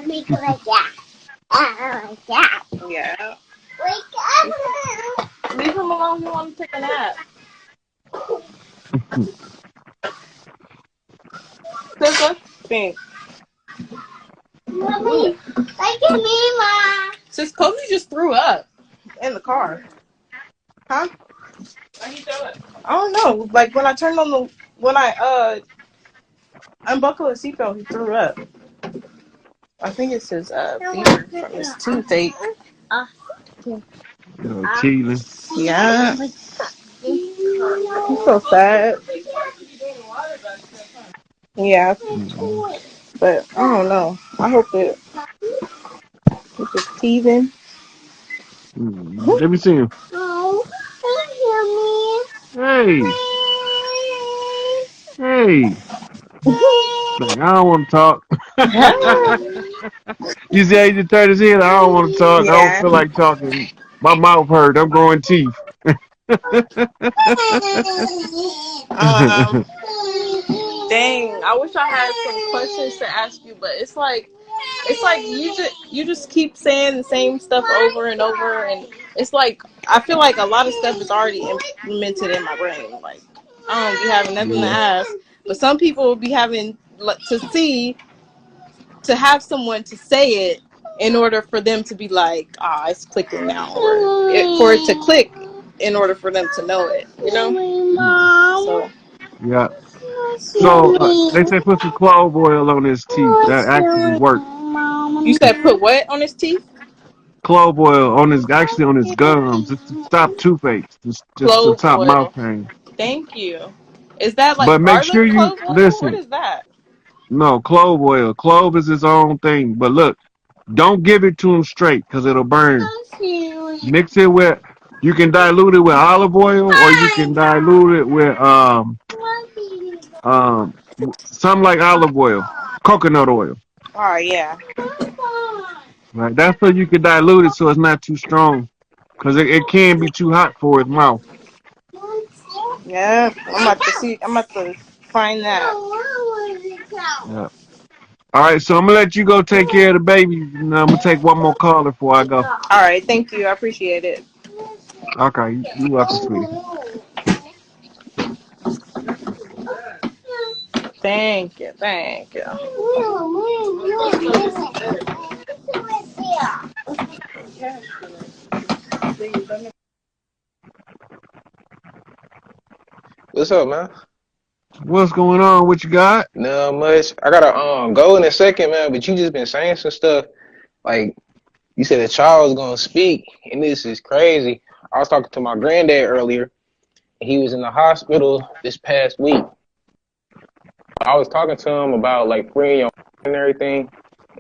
me go like that. Like that. Yeah. Wake up. Leave him alone. He wants to take a nap. Sister, think. Mommy, like me, Ma. Sis, Kobe just threw up in the car. Huh? Why you throw it? I don't know. Like when I unbuckle his seatbelt, he threw up. I think it's his fever from his toothache. Teething. Yeah. He's so sad. Yeah. Mm-hmm. But I don't know. I hope that it's just teething. Let me see him. Hey, hey. Like, I don't want to talk. You see how he just turned his head? I don't want to talk. I don't Yeah. feel like talking. My mouth hurt. I'm growing teeth. Dang, I wish I had some questions to ask you, but it's like you just keep saying the same stuff over and over, and it's like I feel like a lot of stuff is already implemented in my brain. Like I don't be having nothing to Yeah. ask, but some people will be having to have someone to say it in order for them to be like, it's clicking now, or for it to click in order for them to know it, you know? So, Yeah. So they say put some clove oil on his teeth. That actually works. you said put what on his teeth? Clove oil on his gums. Just to stop toothaches. Just to Clove stop mouth oil. pain. Thank you. Is that like But make sure garlic you clove oil? What listen. is that? No, clove oil. Clove is its own thing. But look, don't give it to him straight because it'll burn. Mix it with. You can dilute it with olive oil, or you can dilute it with um something like olive oil, coconut oil. Oh yeah. Right. That's so you can dilute it so it's not too strong, because it can be too hot for his mouth. Yeah. I'm about to see. I'm about to find that. Yeah. All right, so I'm gonna let you go take care of the baby. And I'm gonna take one more caller before I go. All right. Thank you. I appreciate it. Okay, you're welcome, sweetie. Thank you. Thank you. What's up, man? What's going on? What you got? Not much. I gotta go in a second, man. But you just been saying some stuff like you said a child was gonna speak, and this is crazy. I was talking to my granddad earlier, and he was in the hospital this past week. I was talking to him about like freeing your and everything,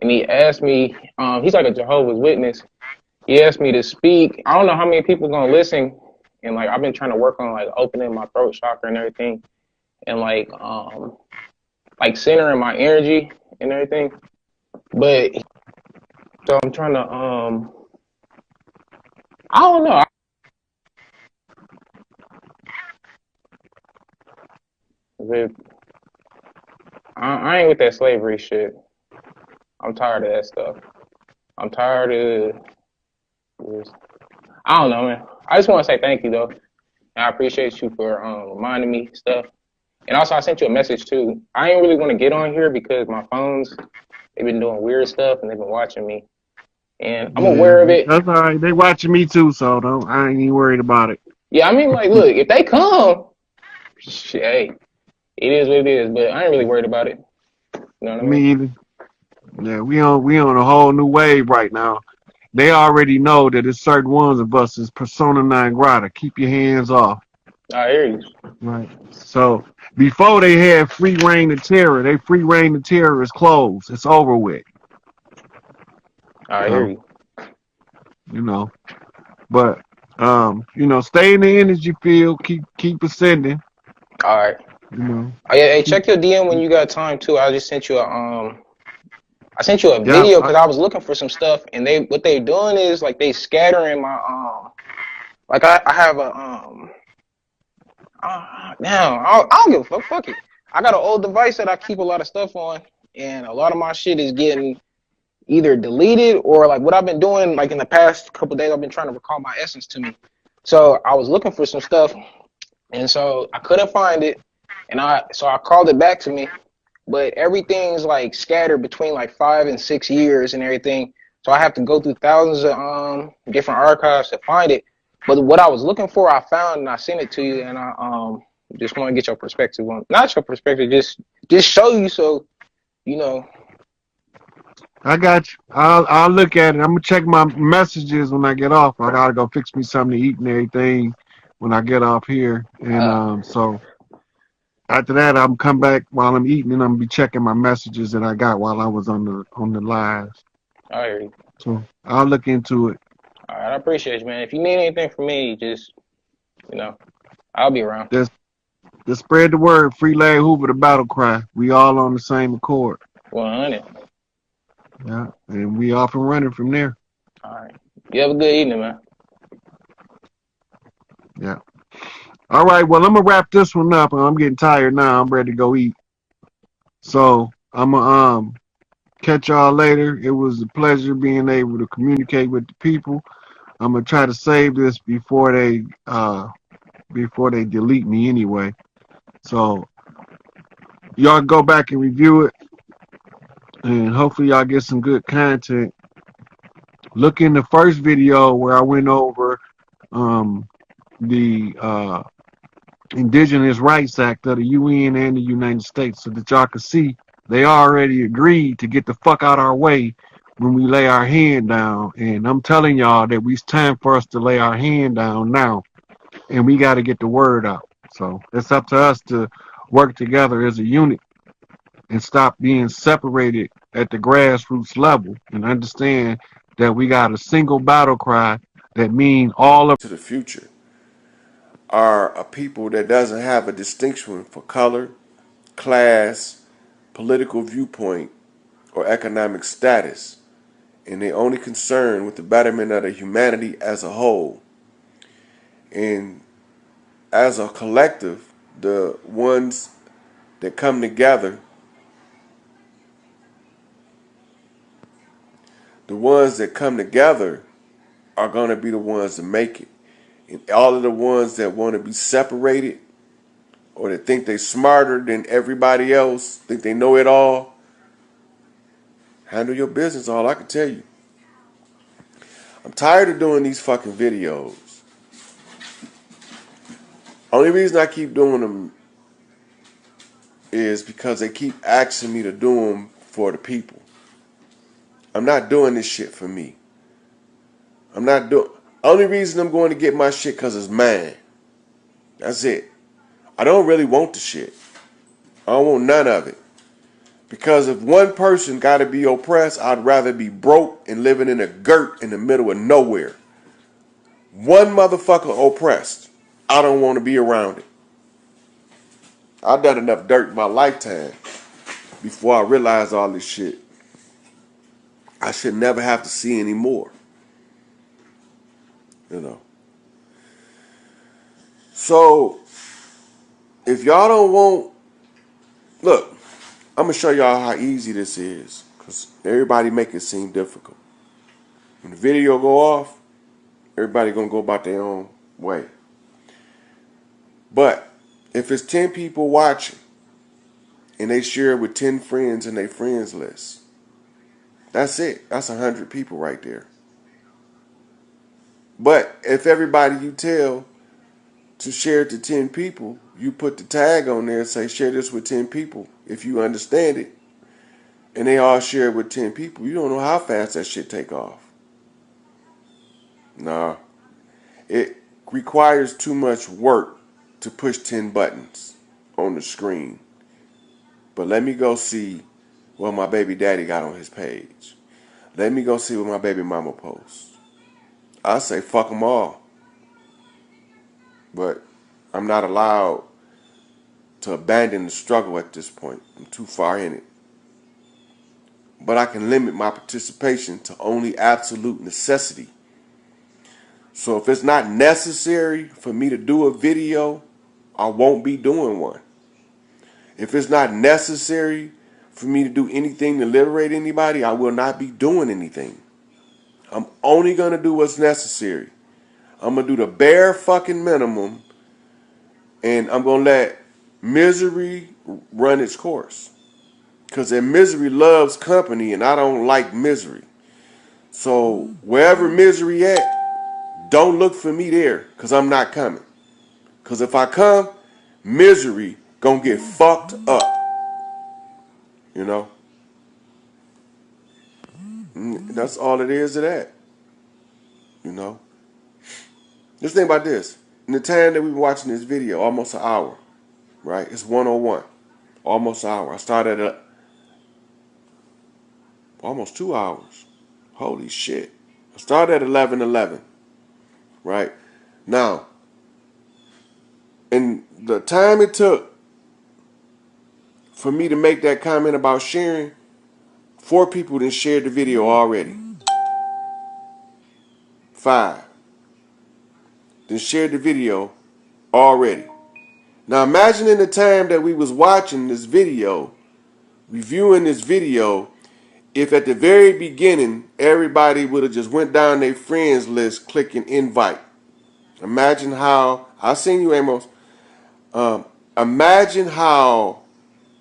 and he asked me. He's like a Jehovah's Witness. He asked me to speak. I don't know how many people gonna listen, and like I've been trying to work on like opening my throat chakra and everything, and like centering my energy and everything. But so I'm trying to I don't know. I ain't with that slavery shit. I'm tired of that stuff. I'm tired of this. I don't know, man. I just want to say thank you, though. And I appreciate you for reminding me stuff. And also, I sent you a message, too. I ain't really going to get on here because my phones, they've been doing weird stuff and they've been watching me. And I'm aware of it. That's all right. They watching me too, so I ain't even worried about it. Yeah, I mean, like, look, if they come, shit, hey, it is what it is. But I ain't really worried about it. You know what I mean? Me either. Yeah, we on a whole new wave right now. They already know that it's certain ones of us is persona non grata. Keep your hands off. I hear you. Right. So before they had free reign of terror, they free reign of terror is closed. It's over with. I hear So, you. you know. But stay in the energy field, keep ascending. All right. You know. Oh, yeah, hey, check your DM when you got time too. I just sent you I sent you a Yeah, video because I was looking for some stuff, and what they doing is like they scattering my like I have a now I don't give a fuck. Fuck it. I got an old device that I keep a lot of stuff on, and a lot of my shit is getting either deleted or like what I've been doing like in the past couple of days. I've been trying to recall my essence to me. So I was looking for some stuff, and so I couldn't find it, and I called it back to me. But everything's like scattered between like 5 and 6 years and everything. So I have to go through thousands of different archives to find it. But what I was looking for, I found and I sent it to you, and I just want to get your perspective on, not your perspective, just show you so you know. I got you. I'll look at it. I'm gonna check my messages when I get off. I gotta go fix me something to eat and everything when I get off here. And so after that, I'm come back while I'm eating, and I'm gonna be checking my messages that I got while I was on the lives. I hear you. So I'll look into it. All right, I appreciate you, man. If you need anything from me, just I'll be around. Just spread the word. Free Larry Hoover, the battle cry. We all on the same accord. 100. Yeah, and we off and running from there. All right. You have a good evening, man. Yeah. All right. Well, I'm gonna wrap this one up. I'm getting tired now. I'm ready to go eat. So I'm gonna catch y'all later. It was a pleasure being able to communicate with the people. I'm gonna try to save this before they delete me anyway. So y'all go back and review it, and hopefully y'all get some good content. Look in the first video where I went over the Indigenous Rights Act of the UN and the United States, so that y'all can see they already agreed to get the fuck out our way when we lay our hand down. And I'm telling y'all that it's time for us to lay our hand down now, and we got to get the word out. So it's up to us to work together as a unit and stop being separated at the grassroots level, and understand that we got a single battle cry that means all of to the future are a people that doesn't have a distinction for color, class, political viewpoint, or economic status, and they only concerned with the betterment of the humanity as a whole. And as a collective, the ones that come together, the ones that come together are going to be the ones to make it. And all of the ones that want to be separated or that think they're smarter than everybody else, think they know it all, handle your business, all I can tell you. I'm tired of doing these fucking videos. Only reason I keep doing them is because they keep asking me to do them for the people. I'm not doing this shit for me. I'm not doing. Only reason I'm going to get my shit because it's mine. That's it. I don't really want the shit. I don't want none of it. Because if one person got to be oppressed, I'd rather be broke and living in a girt in the middle of nowhere. One motherfucker oppressed. I don't want to be around it. I've done enough dirt in my lifetime before I realized all this shit. I should never have to see any more. You know. So, if y'all don't want Look, I'm gonna show y'all how easy this is, cause everybody make it seem difficult. When the video go off, everybody gonna go about their own way. But if it's 10 people watching and they share it with 10 friends in their friends list, that's it. That's 100 people right there. But if everybody you tell to share it to 10 people, you put the tag on there and say share this with 10 people if you understand it, and they all share it with 10 people, you don't know how fast that shit take off. Nah. It requires too much work to push 10 buttons on the screen. But let me go see what my baby daddy got on his page. Let me go see what my baby mama posts. I say fuck them all. But I'm not allowed to abandon the struggle at this point. I'm too far in it. But I can limit my participation to only absolute necessity. So if it's not necessary for me to do a video, I won't be doing one. If it's not necessary for me to do anything to liberate anybody, I will not be doing anything. I'm only going to do what's necessary. I'm going to do the bare fucking minimum, and I'm going to let misery run its course. Because misery loves company, and I don't like misery. So wherever misery at, don't look for me there, because I'm not coming. Because if I come, misery gonna get fucked up. You know? That's all it is to that. You know? Just think about this. In the time that we've been watching this video, almost an hour, right? It's 101. Almost an hour. I started at almost 2 hours. Holy shit. I started at 11:11. Right? Now, in the time it took for me to make that comment about sharing, 4 people done shared the video already. 5 done shared the video already. Now imagine in the time that we was watching this video, reviewing this video, if at the very beginning everybody would have just went down their friends list clicking invite. Imagine how, I seen you, Amos. Imagine how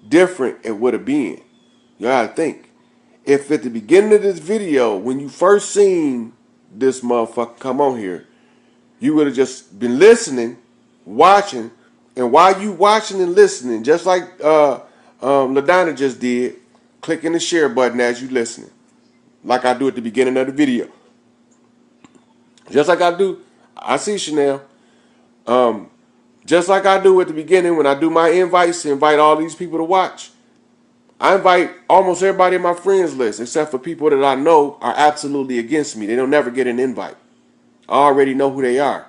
different it would have been. You gotta think. If at the beginning of this video, when you first seen this motherfucker come on here, you would have just been listening, watching, and while you watching and listening, just like LaDonna just did, clicking the share button as you listening, like I do at the beginning of the video. Just like I do, I see Chanel. Just like I do at the beginning when I do my invites to invite all these people to watch. I invite almost everybody in my friends list, except for people that I know are absolutely against me. They don't never get an invite. I already know who they are.